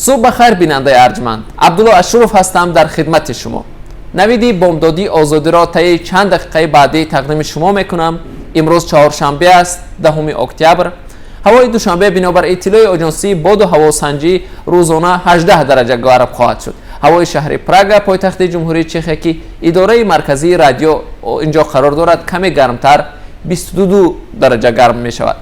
صبح بخیر بیننده ارجمند، عبدالله اشرف هستم در خدمت شما. نویدی بامدادی آزادی را طی چند دقیقه بعدی تقدیم شما میکنم. امروز چهارشنبه است، 10 اکتبر. هوای دوشنبه بنابر اطلاع آژانسی باد و هواسنجی روزانه 18 درجه گرم خواهد شد. هوای شهر پراگ پایتخت جمهوری چخ که اداره مرکزی رادیو اینجا قرار دارد کمی گرمتر 22 درجه گرم می شود.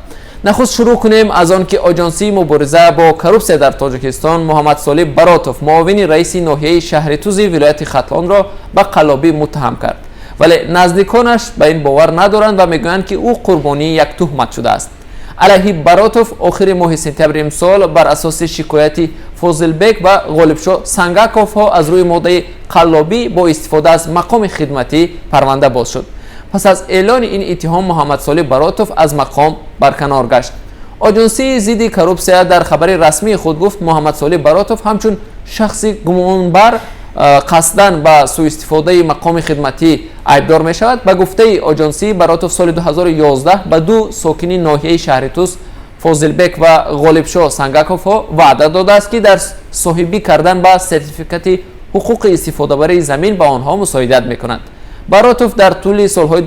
نخست شروع کنیم از آن که آژانسی مبارزه با کروپسیا در تاجیکستان محمد صالح براتوف معاون رئیس ناحیه شهر توزی ولایت ختلان را به قلابی متهم کرد، ولی نزدیکانش به این باور ندارند و میگویند که او قربانی یک تهمت شده است. علیه براتوف آخر ماه سپتامبر امسال بر اساس شکایتی فوزلبک و غالبشاه سنگاکوف ها از روی ماده قلابی با استفاده از مقام خدمتی پرونده باز شد. پس از اعلان این اتهام محمد صالح براتوف از مقام برکنار گشت. آژانسی ضد کروپسیا در خبر رسمی خود گفت محمد صالح براتوف همچون شخصی گمانبر قصداً به سوء استفاده مقام خدمتی عیبدار می شود. به گفته آژانسی براتوف سال 2011 به دو ساکنین ناحیه شهر توس فوزلبک و غالبشاه سنگاکوف وعده داده است که در صاحبی کردن به سرتیفیکات حقوق استفاده برای زمین به آنها مساعدت میکنند. براتوف در طول سالهای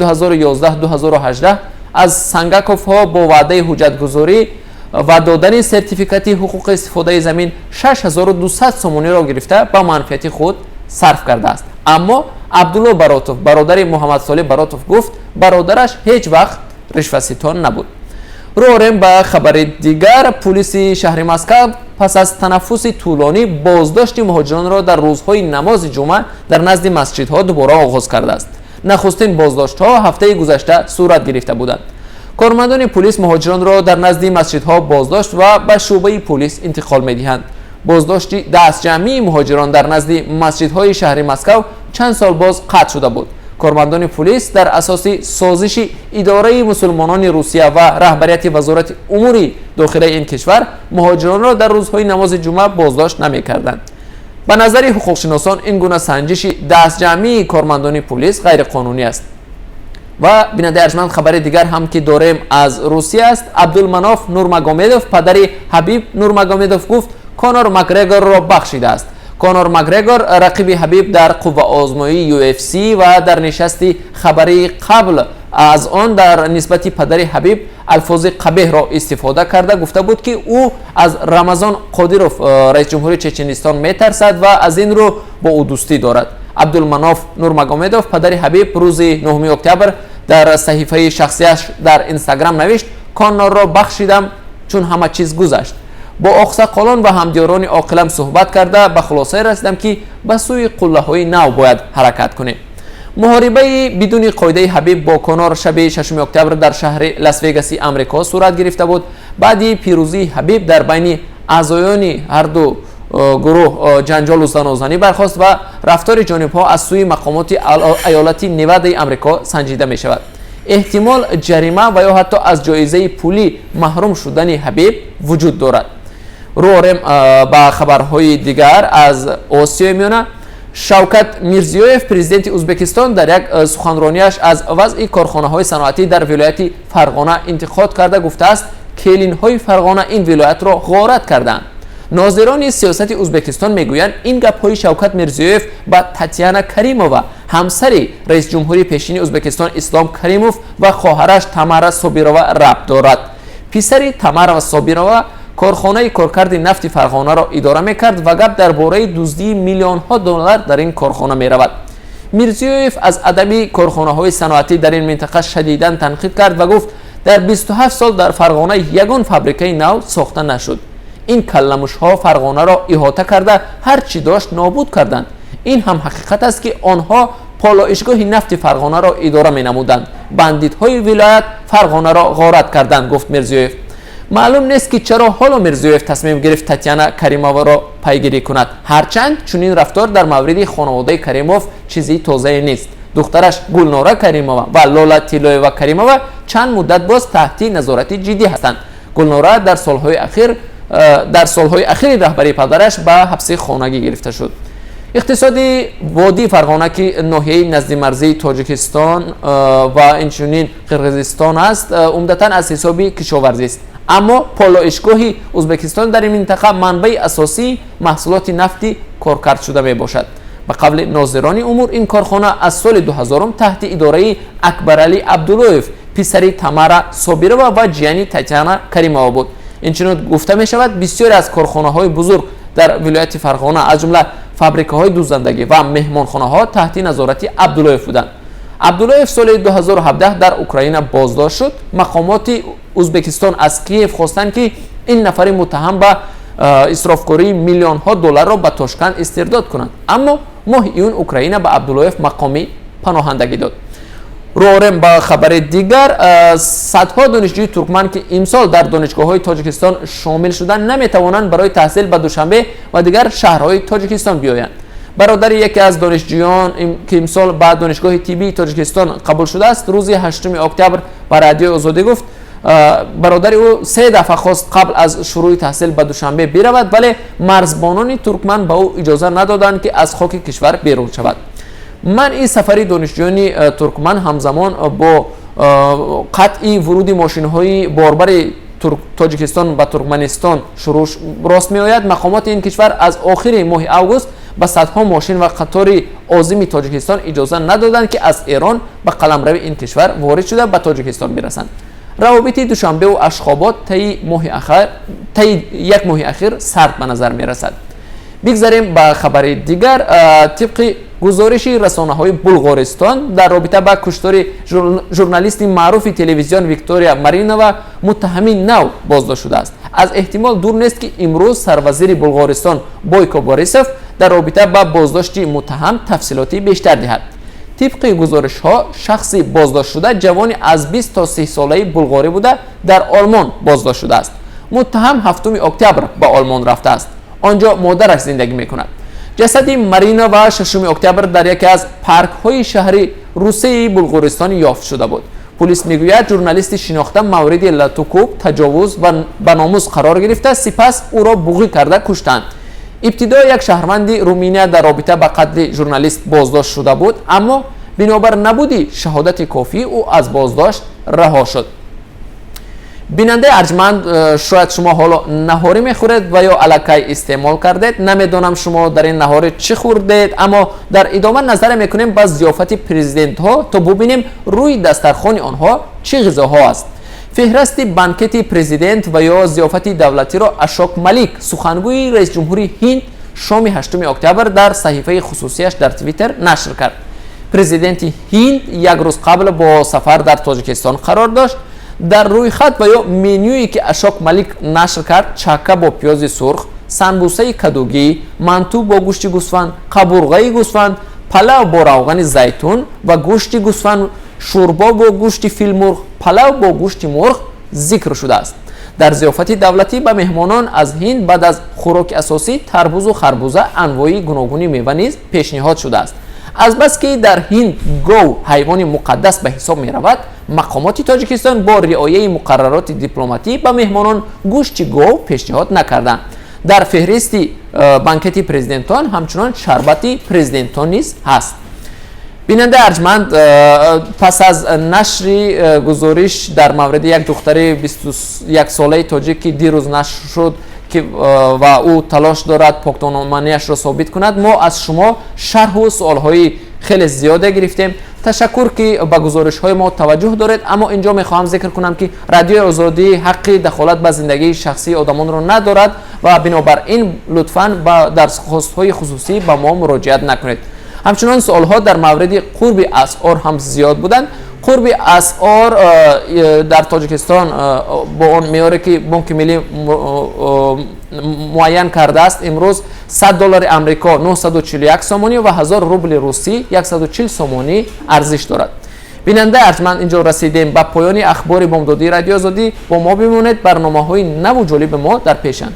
2011-2018 از سنگاکوف ها با وعده حجتگذاری و دادن سرتیفیکات حقوق استفاده زمین 6200 سومونی را گرفته به منفعت خود صرف کرده است. اما عبدالله براتوف برادر محمد صالح براتوف گفت برادرش هیچ وقت رشوه ستان نبود. رویم به خبر دیگر، پلیس شهر مسکو پس از تنفس طولانی بازداشت مهاجران را در روزهای نماز جمعه در نزد مسجدها دوباره آغاز کرده است. نخستین بازداشت‌ها هفته گذشته صورت گرفته بودند. کارمندان پلیس مهاجران را در نزد مسجدها بازداشت و به شعبه پلیس انتقال می‌دهند. بازداشت دست جمعی مهاجران در نزد مسجدهای شهر مسکو چند سال باز قطع شده بود. کارمندان پلیس در اساس سازش اداره مسلمانان روسیه و رهبریت وزارت امور داخلی این کشور مهاجران را در روزهای نماز جمعه بازداشت نمی‌کردند. به نظر حقوقشناسان این گونه سنجش دست جمعی کارمندان پلیس غیر قانونی است. و بیننده ارجمند خبر دیگر هم که داریم از روسیه است. عبدالمناف نورمگامدوف پدر حبیب نورمگامدوف گفت کانور مکگرگور را بخشیده است. کانور مکگرگور رقیب حبیب در قوه آزمایی UFC و در نشست خبری قبل از آن در نسبت پدر حبیب الفاظ قبیح را استفاده کرده گفته بود که او از رمضان قادیروف رئیس جمهوری چچنستان میترسد و از این رو با او دوستی دارد. عبدالمناف نورمگامدوف پدر حبیب روز 9 اکتبر در صحیفه شخصیش در اینستاگرام نوشت کانور را بخشیدم چون همه چیز گذشت. با آقساقالان و همدیاران عاقلم صحبت کرده به خلاصه رسیدم که به سوی قله‌های نو باید حرکت کنیم. محاربه بدون قاعده حبیب با کانور شب 6 اکتبر در شهر لاس وگاس آمریکا صورت گرفته بود. بعد پیروزی حبیب در بین اعضایان هر دو گروه جنجال و زناشویی برخاست و رفتار جانب‌ها از سوی مقامات ایالت نوادا آمریکا سنجیده می شود. احتمال جریمه و یا حتی از جایزه پولی محروم شدن حبیب وجود دارد. رویم با خبرهای دیگر از آسیا میانه. شوکت میرزیویف پرزیدنت ازبکستان در یک سخنرانیش از وضع کارخانه‌های صنعتی در ولایت فرغانه انتقاد کرده گفته است کلین‌های فرغانه این ولایت را غارت کردند. ناظران سیاست ازبکستان میگویند این گپ‌های شوکت میرزیویف با تاتیانا کریمووا همسر رئیس جمهوری پیشین ازبکستان اسلام کریموف و خواهرش تامارا سابیروا ربط دارد. پسر تامارا سابیروا کارخانه کارکرد نفت فرغانه را اداره میکرد و گپ درباره دزدی میلیون ها دلار در این کارخانه میرود. میرزیویف از عدم کارخانه‌های صنعتی در این منطقه شدیداً تنقید کرد و گفت در 27 سال در فرغانه یگان فابریکه نو ساخته نشد. این کلمش‌ها فرغانه را احاطه کرده هر چی داشت نابود کردند. این هم حقیقت است که آنها پالایشگاه نفت فرغانه را اداره می‌نمودند. بندیت‌های ولایت فرغانه را غارت کردند، گفت میرزیویف. معلوم نیست که چرا حالا میرزیویف تصمیم گرفت تاتیانا کریمووا را پیگیری کند، هرچند چنین رفتار در مورد خانواده کریموف چیزی تازه نیست. دخترش گلنورا کریمووا و لالا تیلویوا کریمووا چند مدت باز تحت نظارت جدی هستند. گلنورا در سالهای اخیر رهبری پدرش به حبس خانگی گرفته شد. اقتصادی وادی فرغانه که ناحیه نزد مرزی تاجیکستان و اینچنین قرقیزستان است عمدتاً از حساب کشاورزی است. اما پالایشگاهی ازبکستان در این منطقه منبع اساسی محصولات نفتی کارکرد شده می باشد. به قول ناظران امور این کارخانه از سال 2000 تحت اداره اکبرعلی عبداللهیف پسری تمارا صابرова و جیانی تاتیانا کریمова بود. اینچنین گفته می شود بسیاری از کارخانه های بزرگ در ولایت فرغانه از جمله فابریکه های دوزندگی و مهمانخانه ها تحت نظارت عبداللهیف بودند. عبداللهیف سال 2017 در اوکراین بازداشت شد. مقامات ازبکستان از کیف خواستند که این نفر متهم به اسرافکاری میلیون ها دلار را به تاشکند استرداد کنند، اما ماه ایون اوکراین به عبداللهیف مقامی پناهندگی داد. روارم با خبر دیگر صدها دانشجوی ترکمن که امسال در دانشگاه‌های تاجیکستان شامل شدند نمیتوانند برای تحصیل به دوشنبه و دیگر شهرهای تاجیکستان بیایند. برادر یکی از دانشجویان که امسال به دانشگاه طبی تاجیکستان قبول شده است روز 8 اکتبر به رادیو آزادی گفت برادر او 3 دفعه خواست قبل از شروع تحصیل به دوشنبه برود، ولی مرزبانان ترکمن به او اجازه ندادند که از خاک کشور بیرون شود. منع سفر دانشجویان ترکمن همزمان با قطع ورود ماشین‌های باربر تاجیکستان به ترکمنستان شروع راست می‌آید. مقامات این کشور از آخر ماه اوگوست به صدها ماشین و قطار عازم تاجیکستان اجازه ندادند که از ایران به قلمرو این کشور وارد شده به تاجیکستان برسند. روابط دوشنبه و اشخابات طی یک ماه اخیر سرد به نظر می‌رسد. بگذاریم به خبر دیگر. طبق گزارش رسانه‌های بلغارستان در رابطه با کشتار ژورنالیست معروف تلویزیون ویکتوریا مارینووا متهمی نو بازداشت شده است. از احتمال دور نیست که امروز سروزیر بلغارستان بویکو بوریسوف در رابطه با بازداشت متهم تفصیلاتی بیشتر دهد. طبق گزارش ها شخصی بازداشت شده جوانی از 20 تا 30 ساله بلغاری بوده در آلمان بازداشت شده است. متهم 7 اکتبر به آلمان رفته است. آنجا مادرش زندگی میکند. جسد مارینا و 6 اکتبر در یکی از پارک های شهری روسیه بلغارستان یافت شده بود. پلیس میگوید ژورنالیست شناخته مورد لطوکوب تجاوز و به ناموس قرار گرفته، سپس او را بوغی کرده کشتند. ابتدا یک شهروند رومانیا در رابطه با قتل ژورنالیست بازداشت شده بود، اما بنابر نبودی شهادت کافی او از بازداشت رها شد. بیننده ارجمند، شاید شما حالا نهاری میخورید و یا الکی استعمال کردید. نمیدونم شما در این نهاری چی خوردید، اما در ادامه نظر میکنیم با ضیافت پرزیدنت ها تا ببینیم روی دسترخوان آنها چه غذاها است. فهرست بانکت پرزیدنت و یا ضیافت دولتی را اشوک مالیک، سخنگوی رئیس جمهوری هند، شام 8 اکتبر در صحیفه خصوصیش در توییتر نشر کرد. پرزیدنت هند یک روز قبل با سفر در تاجیکستان قرار داشت. در روی خط و یا منیویی که اشوک مالیک نشر کرد چکه با پیاز سرخ، سنبوسه کدوگی، مانتو با گوشت گوسفند، قبورغه گوسفند، پلاو با روغن زیتون و گوشت گوسفند، شوربا با گوشت فیل مرغ، پلاو با گوشت مرغ ذکر شده است. در ضیافت دولتی به مهمانان از هند بعد از خوراک اساسی تربوز و خربوزه انواع گوناگون میوه نیز پیشنهاد شده است. از بس که در هند گاو حیوان مقدس به حساب می رود، مقامات تاجیکستان با رعایت مقررات دیپلماتی به مهمانان گوشت گاو پیشنهاد نکردند. در فهرست بانکت پرزیدنتان همچنان شربت پرزیدنتان نیز هست. بیننده ارجمند، پس از نشر گزارش در مورد یک دختر 21 ساله تاجیک که دیروز نشر شد که و او تلاش دارد پاکدامنی‌اش را ثابت کند، ما از شما شرح و سوال‌های خیلی زیاده گرفتیم. تشکر که به گزارش‌های ما توجه دارید، اما اینجا می‌خواهم ذکر کنم که رادیو آزادی حق دخالت به زندگی شخصی آدمان را ندارد و بنابراین لطفاً با درخواست‌های خصوصی به ما مراجعت نکنید. همچنان سوال‌ها در مورد قرب اسعار هم زیاد بودند. قرب اسعار در تاجیکستان با اون معیاری که بانک ملی معین کرده است امروز $100 آمریکا 941 سومانی و 1000 روبل روسی 140 سومانی ارزش دارد. بیننده ارجمند، اینجا رسیدیم به پایان اخبار بامدادی رادیو آزادی. با ما بمانید، برنامه‌های نو و جالب ما در پیشند.